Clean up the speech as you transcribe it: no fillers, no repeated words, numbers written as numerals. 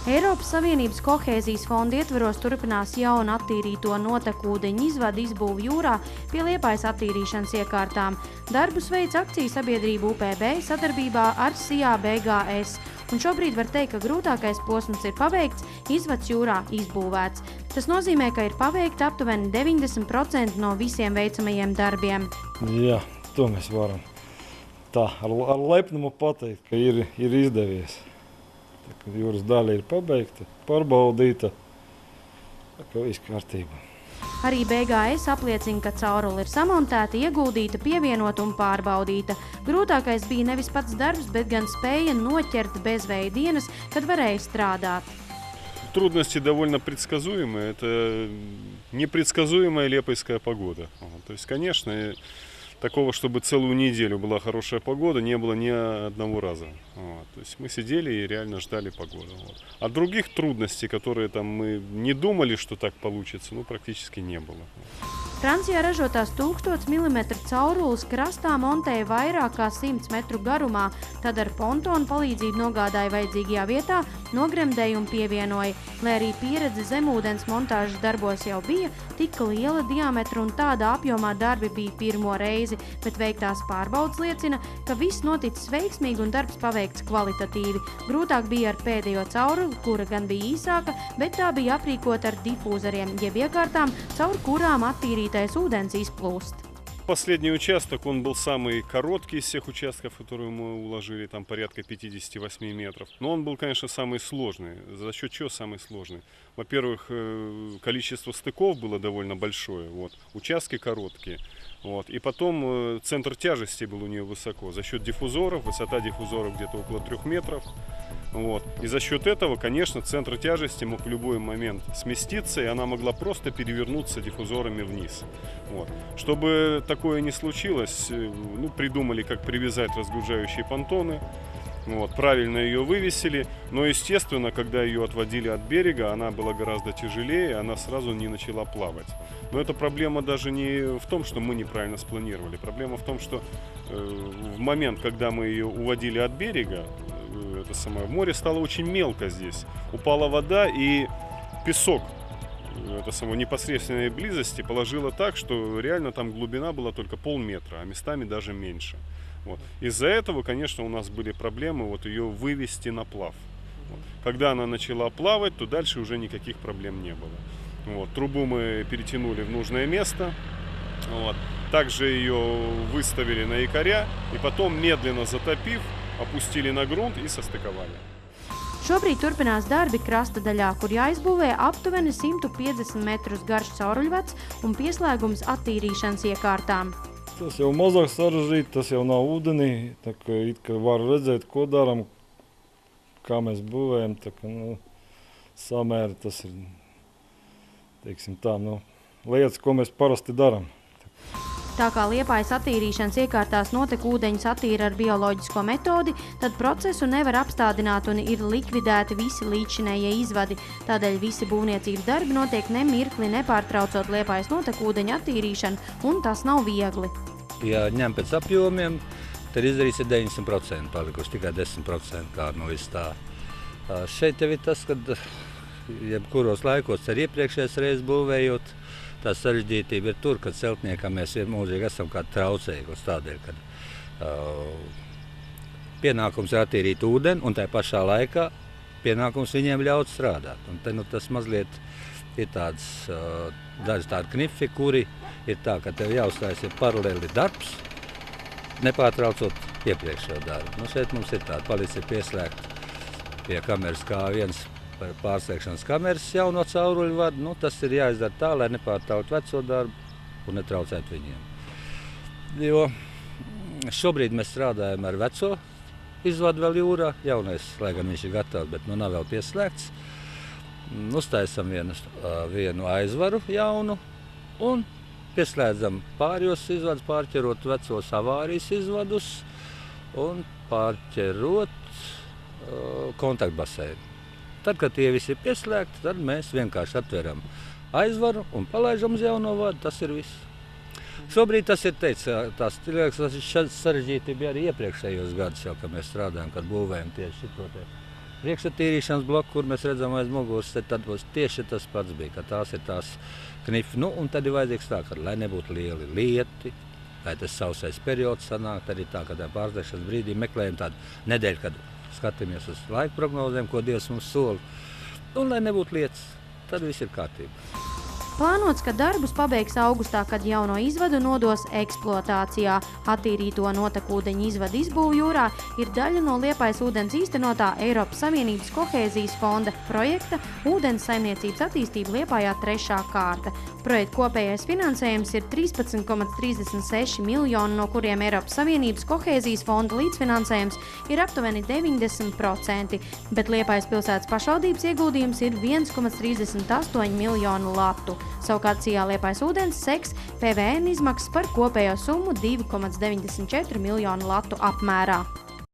Eiropas Savienības kohēzijas fonda ietvaros turpinās jaunu attīrīto notekūdeņu izvadu izbūvi jūrā pie Liepājas attīrīšanas iekārtām. Darbus veic akciju sabiedrība UPB sadarbībā ar SIA BGS. Un šobrīd var teikt, ka grūtākais posms ir paveikts, izvads jūrā izbūvēts. Tas nozīmē, ka ir paveikti aptuveni 90% no visiem veicamajiem darbiem. Jā, to mēs varam tā ar lepnumu pateikt, ka ir izdevies. Jūras daļa ir pabeigta, pārbaudīta, ka viss kārtībā. Arī BGS apliecina, ka caurule ir samontēta, ieguldīta, pievienota un pārbaudīta. Grūtākais bija nevis pats darbs, bet gan spēja noķert bezvēja dienas, kad varēja strādāt. Трудности довольно предсказуемые. Это непредсказуемая лепойская погода. То есть, конечно, такого, чтобы целую неделю была хорошая погода, не было ни одного раза. То есть мы сидели и реально ждали погоду. А других трудностей, которые там мы не думали, что так получится, практически не было. Francijā ražotās 1000 mm caurules krastā montēja vairāk kā 100 metru garumā, tad ar pontonu palīdzību nogādāja vajadzīgajā vietā, nogremdēja un pievienoja. Lai arī pieredze zemūdens montāžas darbos jau bija, tika liela diametra un tādā apjomā darbi bija pirmo reizi, bet veiktās pārbaudes liecina, ka viss noticis veiksmīgi un darbs paveikts kvalitatīvi. Grūtāk bija ar pēdējo cauruli, kura gan bija īsāka, bet tā bija aprīkota ar difūzeriem, jeb iekārtām, caur kurām attīrītais ūdens izplūst. Последний участок, он был самый короткий из всех участков, которые мы уложили, там порядка 58 метров. Но он был, конечно, самый сложный. За счет чего самый сложный? Во-первых, количество стыков было довольно большое, участки короткие. И потом центр тяжести был у нее высоко. За счет диффузоров, высота диффузоров где-то около 3 метров. И за счет этого, конечно, центр тяжести мог в любой момент сместиться, и она могла просто перевернуться диффузорами вниз. Чтобы такое не случилось, придумали, как привязать разгружающие понтоны. Правильно ее вывесили, но, естественно, когда ее отводили от берега, она была гораздо тяжелее, она сразу не начала плавать. Но эта проблема даже не в том, что мы неправильно спланировали. Проблема в том, что в момент, когда мы ее уводили от берега, в море стало очень мелко здесь. Упала вода, и песок непосредственной близости положило так, что реально там глубина была только полметра, а местами даже меньше. Из-за этого, конечно, у нас были проблемы ее вывести на плав. Когда она начала плавать, то дальше уже никаких проблем не было. Трубу мы перетянули в нужное место. Также ее выставили на якоря и потом, медленно затопив, опустили на грунт и состыковали. Šobrīd turpinās darbi krasta daļā, kur jāizbūvē aptuveni 150 metrus garš cauruļvads un pieslēgums attīrīšanas iekārtām. Tas jau mazāk sarežģīti, tas jau nav ūdenī, tā kā it kā var redzēt, ko darām, kā mēs būvējam, tā kā, samēri tas ir, teiksim tā, lietas, ko mēs parasti darām. Tā kā Liepājas attīrīšanas iekārtās notekūdeņus attīra ar bioloģisko metodi, tad procesu nevar apstādināt un ir likvidēti visi līdzinējie izvadi. Tādēļ visi būvniecības darbi notiek nemirkli, nepārtraucot Liepājas notekūdeņu attīrīšanu, un tas nav viegli. Ja ņem pēc apjomiem, tad izdarīs 90%, palikuši tikai 10% kā no viss tā. Šeit jau ir tas, kad jebkuros laikos ar iepriekšējais reizes būvējot, tā sarežģītība ir tur, kad celtniekam mēs mūžīgi esam kā traucējuši tādēļ, ka pienākums ir attīrīt ūdeni un tā pašā laikā pienākums viņiem ļaut strādāt. Un te tas mazliet ir daži tādi knifi, kuri ir tā, ka tev jāuzstājas ir paralēli darbs, nepārtraucot iepriekšējo darbu. Šeit mums ir tāda palīdz ir pieslēgt pie kameras K1 pārslēgšanas kameras jauno cauruļu vadu, tas ir jāizdara tā, lai nepārtraukt veco darbu un netraucētu viņiem. Jo šobrīd mēs strādājam ar veco izvadu vēl jūrā, jaunais, lai gan viņš ir gatavs, bet nav vēl pieslēgts. Uztaisam vienu aizvaru jaunu un pieslēdzam pārējos izvadus, pārķerot vecos avārijas izvadus un pārķerot kontaktbaseinu. Tad, kad tie visi ir pieslēgti, tad mēs vienkārši atveram aizvaru un palaižam uz jauno vadu, tas ir viss. Šobrīd tas ir tas sarežģīti bija arī iepriekšējos gadus, jau, kad mēs strādājam, kad būvējam tieši šito Priekšsatīrīšanas bloku, kur mēs redzam aiz muguras, tad tieši tas pats bija, ka tās ir tās knifi. Nu, un tad ir vajadzīgs tā, ka, lai nebūtu lieli lieti, lai tas sausais periods sanāk, tad ir tā, ka tā pārdegšanas brīdī meklējam tādu nedēļu, kad skatāmies uz laika prognozēm, ko Dievs mums sola. Un, lai nebūtu lietas, tad viss ir kārtībā. Plānots, ka darbus pabeigs augustā, kad jauno izvadu nodos eksploatācijā. Attīrīto notekūdeņu izvadu izbūve jūrā ir daļa no Liepājas ūdens īstenotā Eiropas Savienības kohēzijas fonda projekta Ūdens saimniecības attīstība Liepājā 3. kārta. Projekta kopējais finansējums ir 13,36 miljoni, no kuriem Eiropas Savienības kohēzijas fonda līdzfinansējums ir aptuveni 90%, bet Liepājas pilsētas pašvaldības ieguldījums ir 1,38 miljonu latu. Savukārt Sijā Liepājas ūdens seks PVN izmaksas par kopējo summu 2,94 miljonu latu apmērā.